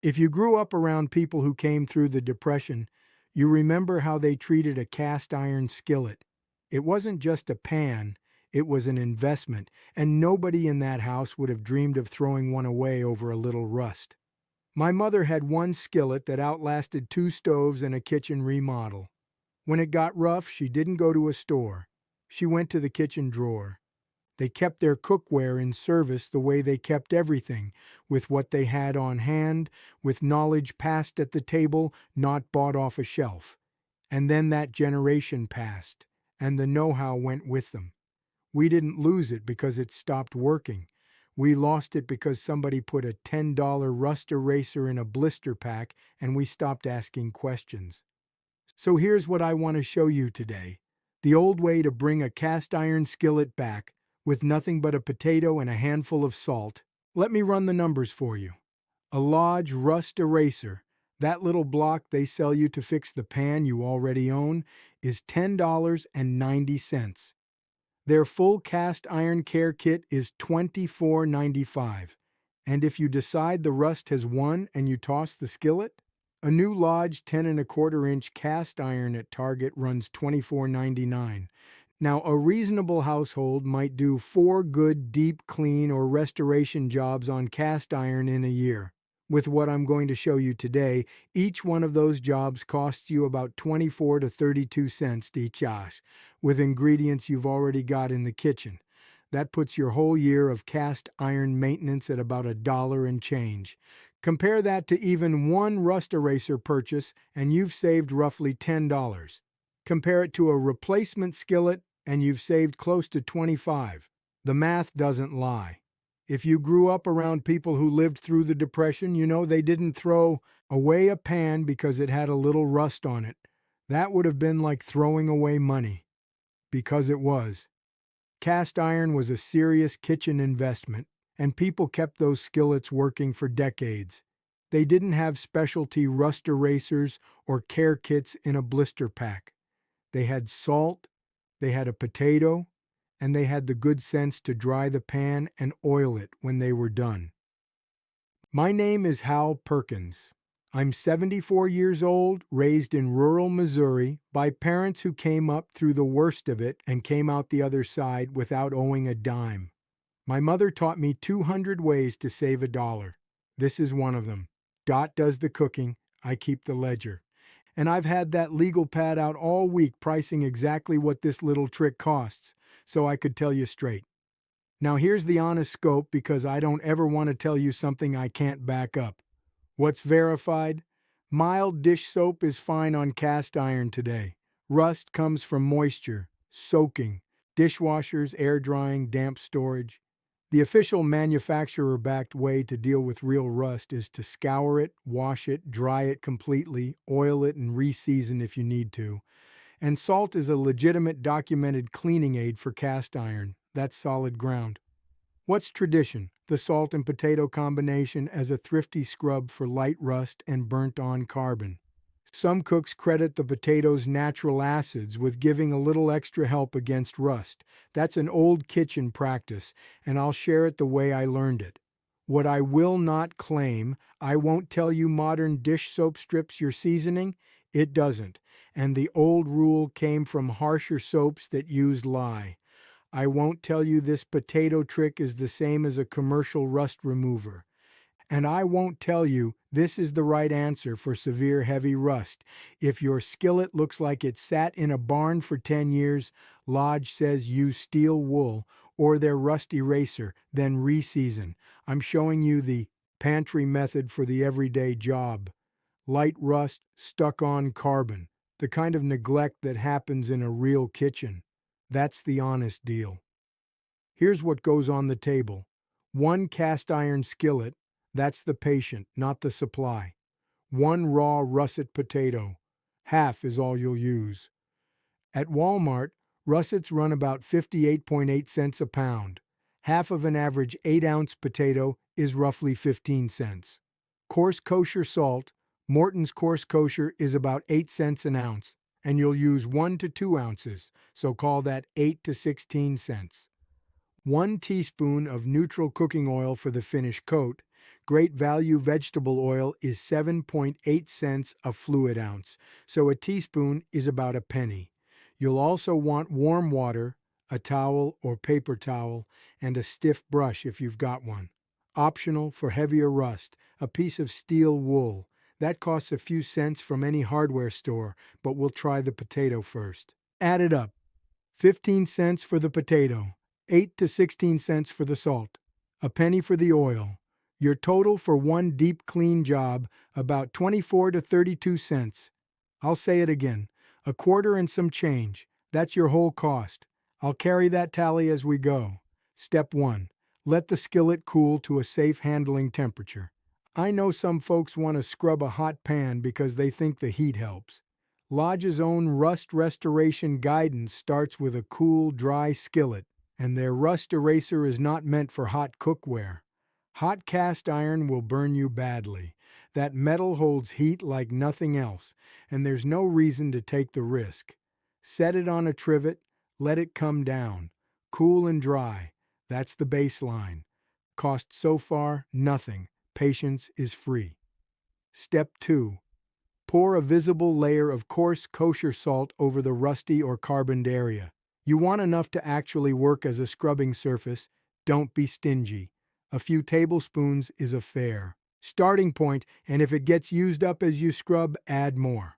If you grew up around people who came through the Depression, you remember how they treated a cast iron skillet. It wasn't just a pan, it was an investment, and nobody in that house would have dreamed of throwing one away over a little rust. My mother had one skillet that outlasted two stoves and a kitchen remodel. When it got rough, she didn't go to a store. She went to the kitchen drawer. They kept their cookware in service the way they kept everything, with what they had on hand, with knowledge passed at the table, not bought off a shelf. And then that generation passed, and the know-how went with them. We didn't lose it because it stopped working. We lost it because somebody put a $10 rust eraser in a blister pack and we stopped asking questions. So here's what I want to show you today. The old way to bring a cast iron skillet back, with nothing but a potato and a handful of salt. Let me run the numbers for you. A Lodge rust eraser, that little block they sell you to fix the pan you already own, is $10.90. Their full cast iron care kit is $24.95. And if you decide the rust has won and you toss the skillet, a new Lodge 10 1/4 inch cast iron at Target runs $24.99. Now, a reasonable household might do 4 good deep clean or restoration jobs on cast iron in a year. With what I'm going to show you today, each one of those jobs costs you about 24 to 32 cents each, with ingredients you've already got in the kitchen. That puts your whole year of cast iron maintenance at about $1 and change. Compare that to even one rust eraser purchase, and you've saved roughly $10. Compare it to a replacement skillet, and you've saved close to $25. The math doesn't lie. If you grew up around people who lived through the Depression, you know they didn't throw away a pan because it had a little rust on it. That would have been like throwing away money. Because it was. Cast iron was a serious kitchen investment, and people kept those skillets working for decades. They didn't have specialty rust erasers or care kits in a blister pack. They had salt, they had a potato, and they had the good sense to dry the pan and oil it when they were done. My name is Hal Perkins. I'm 74 years old, raised in rural Missouri by parents who came up through the worst of it and came out the other side without owing a dime. My mother taught me 200 ways to save $1. This is one of them. Dot does the cooking, I keep the ledger. And I've had that legal pad out all week pricing exactly what this little trick costs, so I could tell you straight. Now here's the honest scope, because I don't ever want to tell you something I can't back up. What's verified? Mild dish soap is fine on cast iron today. Rust comes from moisture, soaking, dishwashers, air drying, damp storage. The official manufacturer-backed way to deal with real rust is to scour it, wash it, dry it completely, oil it, and re-season if you need to. And salt is a legitimate documented cleaning aid for cast iron. That's solid ground. What's tradition? The salt and potato combination as a thrifty scrub for light rust and burnt-on carbon. Some cooks credit the potato's natural acids with giving a little extra help against rust. That's an old kitchen practice, and I'll share it the way I learned it. What I will not claim, I won't tell you modern dish soap strips your seasoning. It doesn't. And the old rule came from harsher soaps that used lye. I won't tell you this potato trick is the same as a commercial rust remover. And I won't tell you this is the right answer for severe heavy rust. If your skillet looks like it sat in a barn for 10 years, Lodge says use steel wool or their rust eraser, then re-season. I'm showing you the pantry method for the everyday job. Light rust, stuck-on carbon, the kind of neglect that happens in a real kitchen. That's the honest deal. Here's what goes on the table. 1 cast iron skillet, that's the patient, not the supply. 1 raw russet potato. Half is all you'll use. At Walmart, russets run about 58.8 cents a pound. Half of an average 8-ounce potato is roughly 15 cents. Coarse kosher salt, Morton's coarse kosher, is about 8 cents an ounce, and you'll use 1 to 2 ounces, so call that 8 to 16 cents. 1 teaspoon of neutral cooking oil for the finish coat, Great value vegetable oil is 7.8 cents a fluid ounce, so a teaspoon is about a penny. You'll also want warm water, a towel or paper towel, and a stiff brush if you've got one. Optional for heavier rust, a piece of steel wool. That costs a few cents from any hardware store, but we'll try the potato first. Add it up. 15 cents for the potato, 8 to 16 cents for the salt, a penny for the oil. Your total for one deep clean job, about 24 to 32 cents. I'll say it again, a quarter and some change. That's your whole cost. I'll carry that tally as we go. Step 1. Let the skillet cool to a safe handling temperature. I know some folks want to scrub a hot pan because they think the heat helps. Lodge's own rust restoration guidance starts with a cool, dry skillet, and their rust eraser is not meant for hot cookware. Hot cast iron will burn you badly. That metal holds heat like nothing else, and there's no reason to take the risk. Set it on a trivet, let it come down. Cool and dry. That's the baseline. Cost so far, nothing. Patience is free. Step 2. Pour a visible layer of coarse kosher salt over the rusty or carboned area. You want enough to actually work as a scrubbing surface. Don't be stingy. A few tablespoons is a fair starting point, and if it gets used up as you scrub, add more.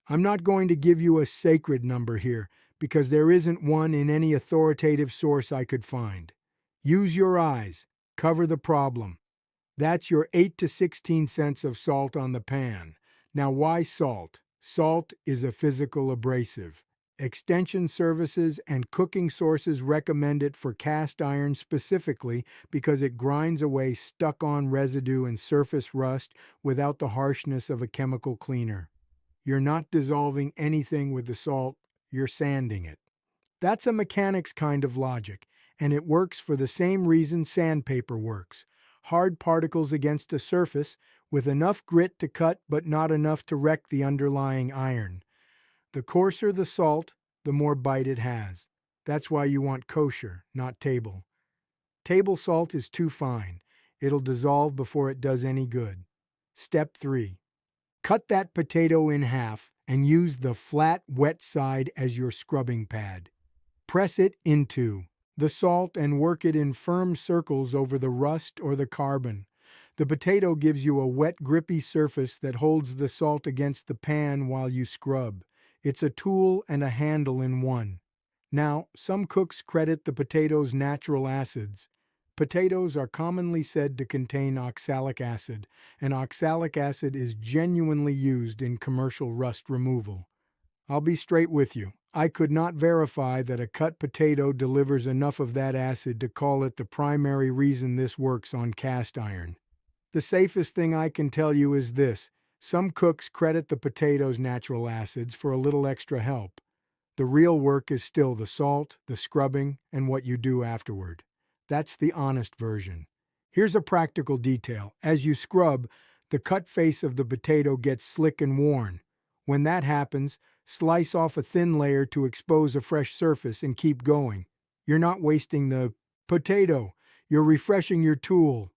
I'm not going to give you a sacred number here, because there isn't one in any authoritative source I could find. Use your eyes. Cover the problem. That's your 8 to 16 cents of salt on the pan. Now, why salt? Salt is a physical abrasive. Extension services and cooking sources recommend it for cast iron specifically because it grinds away stuck-on residue and surface rust without the harshness of a chemical cleaner. You're not dissolving anything with the salt, you're sanding it. That's a mechanics kind of logic, and it works for the same reason sandpaper works. Hard particles against a surface with enough grit to cut but not enough to wreck the underlying iron. The coarser the salt, the more bite it has. That's why you want kosher, not table. Table salt is too fine. It'll dissolve before it does any good. Step 3. Cut that potato in half and use the flat, wet side as your scrubbing pad. Press it into the salt and work it in firm circles over the rust or the carbon. The potato gives you a wet, grippy surface that holds the salt against the pan while you scrub. It's a tool and a handle in one. Now, some cooks credit the potato's natural acids. Potatoes are commonly said to contain oxalic acid, and oxalic acid is genuinely used in commercial rust removal. I'll be straight with you. I could not verify that a cut potato delivers enough of that acid to call it the primary reason this works on cast iron. The safest thing I can tell you is this. Some cooks credit the potato's natural acids for a little extra help. The real work is still the salt, the scrubbing, and what you do afterward. That's the honest version. Here's a practical detail. As you scrub, the cut face of the potato gets slick and worn. When that happens, slice off a thin layer to expose a fresh surface and keep going. You're not wasting the potato. You're refreshing your tool.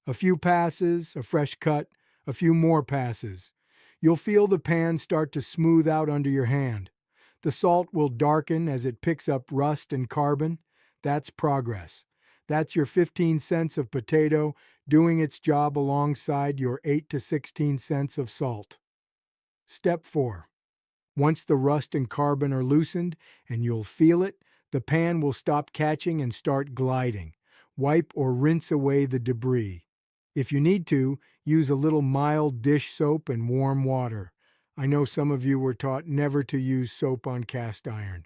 A few passes, a fresh cut, a few more passes. You'll feel the pan start to smooth out under your hand. The salt will darken as it picks up rust and carbon. That's progress. That's your 15 cents of potato doing its job alongside your 8 to 16 cents of salt. Step 4. Once the rust and carbon are loosened, and you'll feel it, the pan will stop catching and start gliding. Wipe or rinse away the debris. If you need to, use a little mild dish soap and warm water. I know some of you were taught never to use soap on cast iron.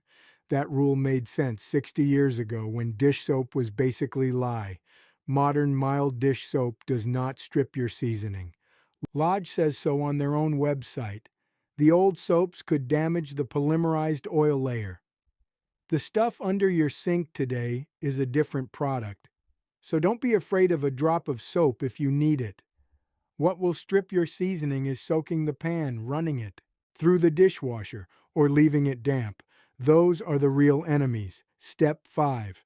That rule made sense 60 years ago when dish soap was basically lye. Modern mild dish soap does not strip your seasoning. Lodge says so on their own website. The old soaps could damage the polymerized oil layer. The stuff under your sink today is a different product. So don't be afraid of a drop of soap if you need it. What will strip your seasoning is soaking the pan, running it through the dishwasher, or leaving it damp. Those are the real enemies. Step 5.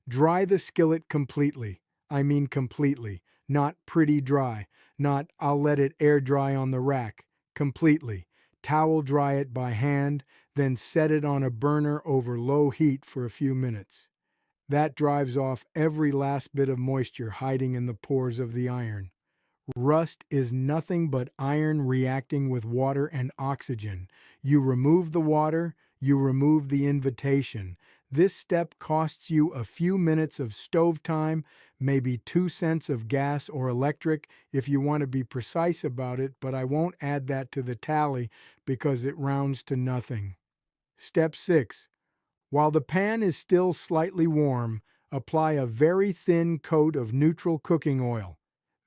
Dry the skillet completely. I mean completely. not pretty dry, not I'll let it air dry on the rack. Completely. Towel dry it by hand, then set it on a burner over low heat for a few minutes. That drives off every last bit of moisture hiding in the pores of the iron. Rust is nothing but iron reacting with water and oxygen. You remove the water, you remove the invitation. This step costs you a few minutes of stove time, maybe 2 cents of gas or electric if you want to be precise about it, but I won't add that to the tally because it rounds to nothing. Step 6. While the pan is still slightly warm, apply a very thin coat of neutral cooking oil.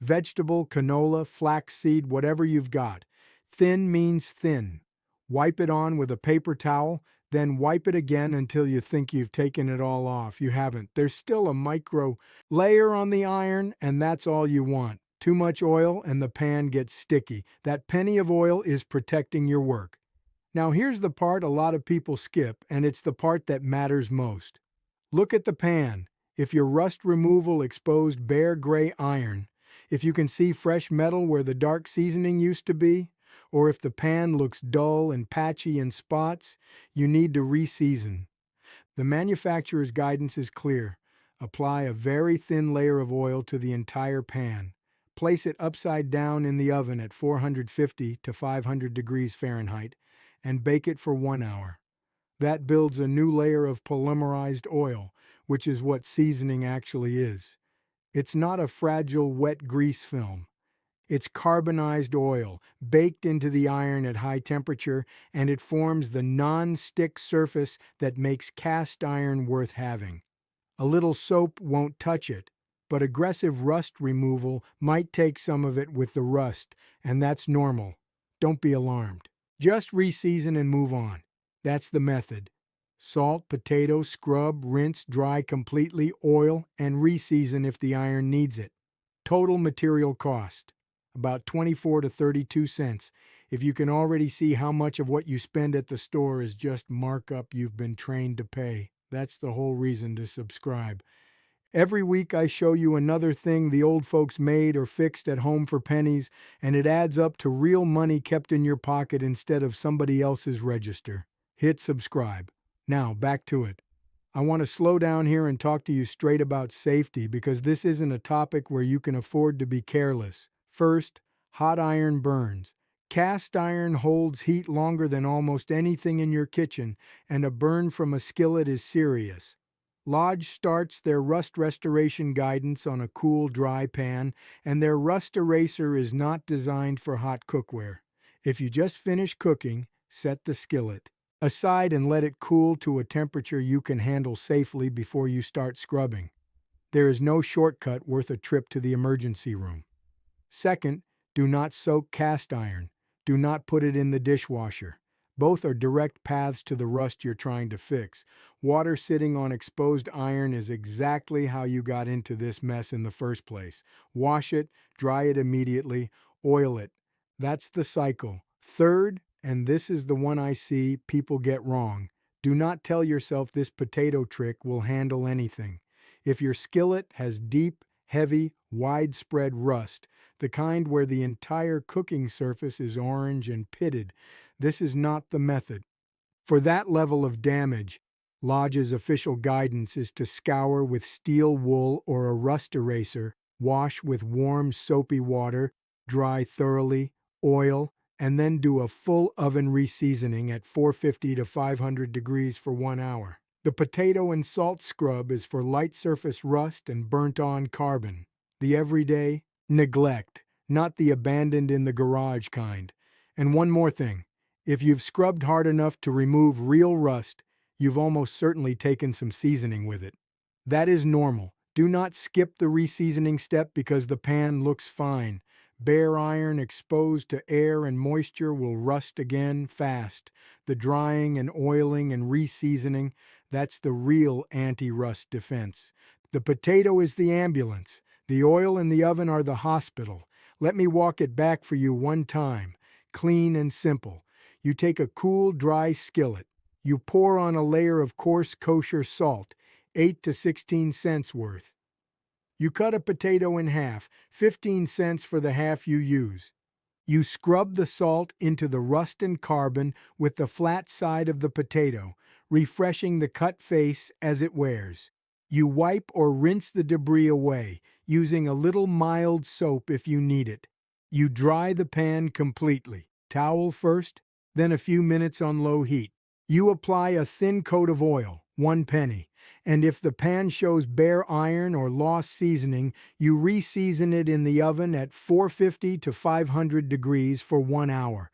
Vegetable, canola, flaxseed, whatever you've got. Thin means thin. Wipe it on with a paper towel, then wipe it again until you think you've taken it all off. You haven't. There's still a micro layer on the iron, and that's all you want. Too much oil and the pan gets sticky. That penny of oil is protecting your work. Now here's the part a lot of people skip, and it's the part that matters most. Look at the pan. If your rust removal exposed bare gray iron, if you can see fresh metal where the dark seasoning used to be, or if the pan looks dull and patchy in spots, you need to re-season. The manufacturer's guidance is clear. Apply a very thin layer of oil to the entire pan. Place it upside down in the oven at 450 to 500 degrees Fahrenheit and bake it for 1 hour. That builds a new layer of polymerized oil, which is what seasoning actually is. It's not a fragile, wet grease film. It's carbonized oil, baked into the iron at high temperature, and it forms the non-stick surface that makes cast iron worth having. A little soap won't touch it, but aggressive rust removal might take some of it with the rust, and that's normal. Don't be alarmed. Just re-season and move on. That's the method. Salt, potato, scrub, rinse, dry completely, oil, and re-season if the iron needs it. Total material cost, about 24 to 32 cents. If you can already see how much of what you spend at the store is just markup you've been trained to pay, that's the whole reason to subscribe. Every week I show you another thing the old folks made or fixed at home for pennies, and it adds up to real money kept in your pocket instead of somebody else's register. Hit subscribe. Now, back to it. I want to slow down here and talk to you straight about safety because this isn't a topic where you can afford to be careless. First, hot iron burns. Cast iron holds heat longer than almost anything in your kitchen, and a burn from a skillet is serious. Lodge starts their rust restoration guidance on a cool, dry pan, and their rust eraser is not designed for hot cookware. If you just finish cooking, set the skillet aside and let it cool to a temperature you can handle safely before you start scrubbing. There is no shortcut worth a trip to the emergency room. Second, do not soak cast iron. Do not put it in the dishwasher. Both are direct paths to the rust you're trying to fix. Water sitting on exposed iron is exactly how you got into this mess in the first place. Wash it, dry it immediately, oil it. That's the cycle. Third, and this is the one I see people get wrong, do not tell yourself this potato trick will handle anything. If your skillet has deep, heavy, widespread rust, the kind where the entire cooking surface is orange and pitted, this is not the method. For that level of damage, Lodge's official guidance is to scour with steel wool or a rust eraser, wash with warm soapy water, dry thoroughly, oil, and then do a full oven reseasoning at 450 to 500 degrees for 1 hour. The potato and salt scrub is for light surface rust and burnt-on carbon. The everyday neglect, not the abandoned in the garage kind. And one more thing. If you've scrubbed hard enough to remove real rust, you've almost certainly taken some seasoning with it. That is normal. Do not skip the reseasoning step because the pan looks fine. Bare iron exposed to air and moisture will rust again fast. The drying and oiling and reseasoning, that's the real anti-rust defense. The potato is the ambulance. The oil in the oven are the hospital. Let me walk it back for you one time. Clean and simple. You take a cool, dry skillet. You pour on a layer of coarse kosher salt, 8 to 16 cents worth. You cut a potato in half, 15 cents for the half you use. You scrub the salt into the rust and carbon with the flat side of the potato, refreshing the cut face as it wears. You wipe or rinse the debris away, using a little mild soap if you need it. You dry the pan completely, towel first, then a few minutes on low heat. You apply a thin coat of oil, 1 penny, and if the pan shows bare iron or lost seasoning, you re-season it in the oven at 450 to 500 degrees for 1 hour.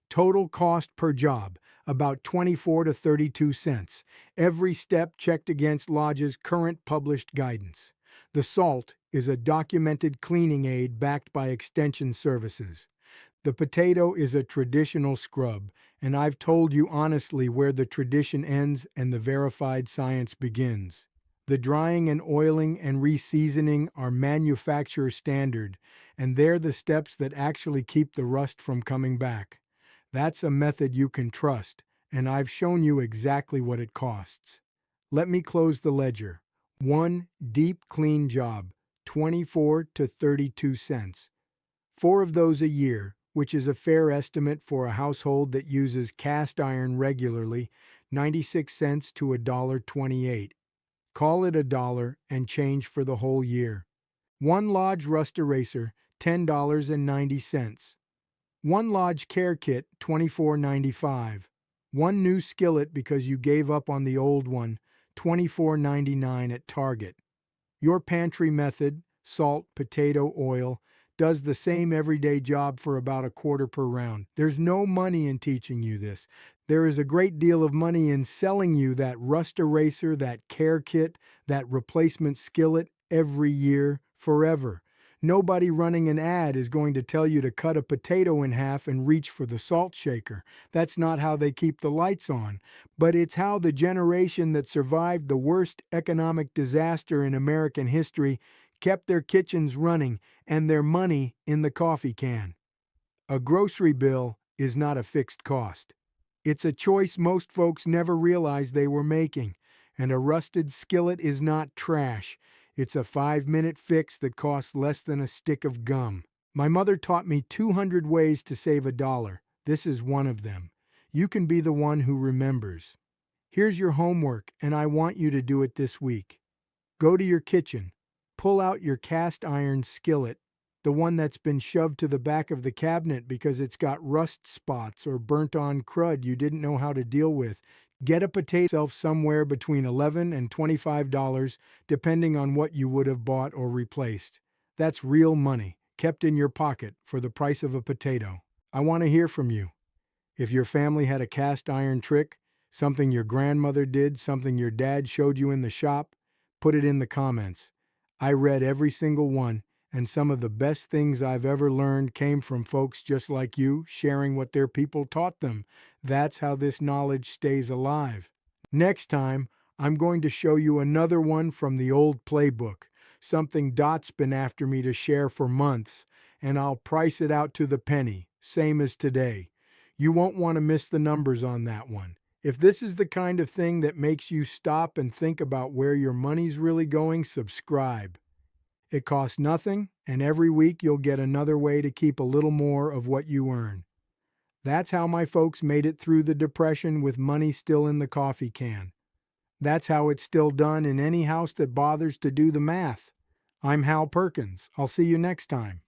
Total cost per job, about 24 to 32 cents. Every step checked against Lodge's current published guidance. The salt is a documented cleaning aid backed by extension services. The potato is a traditional scrub, and I've told you honestly where the tradition ends and the verified science begins. The drying and oiling and re-seasoning are manufacturer standard, and they're the steps that actually keep the rust from coming back. That's a method you can trust, and I've shown you exactly what it costs. Let me close the ledger. One deep clean job, 24 to 32 cents. 4 of those a year, which is a fair estimate for a household that uses cast iron regularly, 96 cents to $1.28. Call it $1 and change for the whole year. 1 Lodge rust eraser, $10.90. 1 Lodge care kit, $24.95. 1 new skillet because you gave up on the old one, $24.99 at Target. Your pantry method, salt, potato, oil, does the same everyday job for about a quarter per round. There's no money in teaching you this. There is a great deal of money in selling you that rust eraser, that care kit, that replacement skillet every year, forever. Nobody running an ad is going to tell you to cut a potato in half and reach for the salt shaker. That's not how they keep the lights on. But it's how the generation that survived the worst economic disaster in American history kept their kitchens running and their money in the coffee can. A grocery bill is not a fixed cost. It's a choice most folks never realized they were making. And a rusted skillet is not trash. It's a 5-minute fix that costs less than a stick of gum. My mother taught me 200 ways to save $1. This is one of them. You can be the one who remembers. Here's your homework, and I want you to do it this week. Go to your kitchen. Pull out your cast iron skillet, the one that's been shoved to the back of the cabinet because it's got rust spots or burnt-on crud you didn't know how to deal with. Get a potato somewhere between $11 and $25, depending on what you would have bought or replaced. That's real money, kept in your pocket for the price of a potato. I want to hear from you. If your family had a cast iron trick, something your grandmother did, something your dad showed you in the shop, put it in the comments. I read every single one, and some of the best things I've ever learned came from folks just like you, sharing what their people taught them. That's how this knowledge stays alive. Next time, I'm going to show you another one from the old playbook, something Dot's been after me to share for months, and I'll price it out to the penny, same as today. You won't want to miss the numbers on that one. If this is the kind of thing that makes you stop and think about where your money's really going, subscribe. It costs nothing, and every week you'll get another way to keep a little more of what you earn. That's how my folks made it through the Depression with money still in the coffee can. That's how it's still done in any house that bothers to do the math. I'm Hal Perkins. I'll see you next time.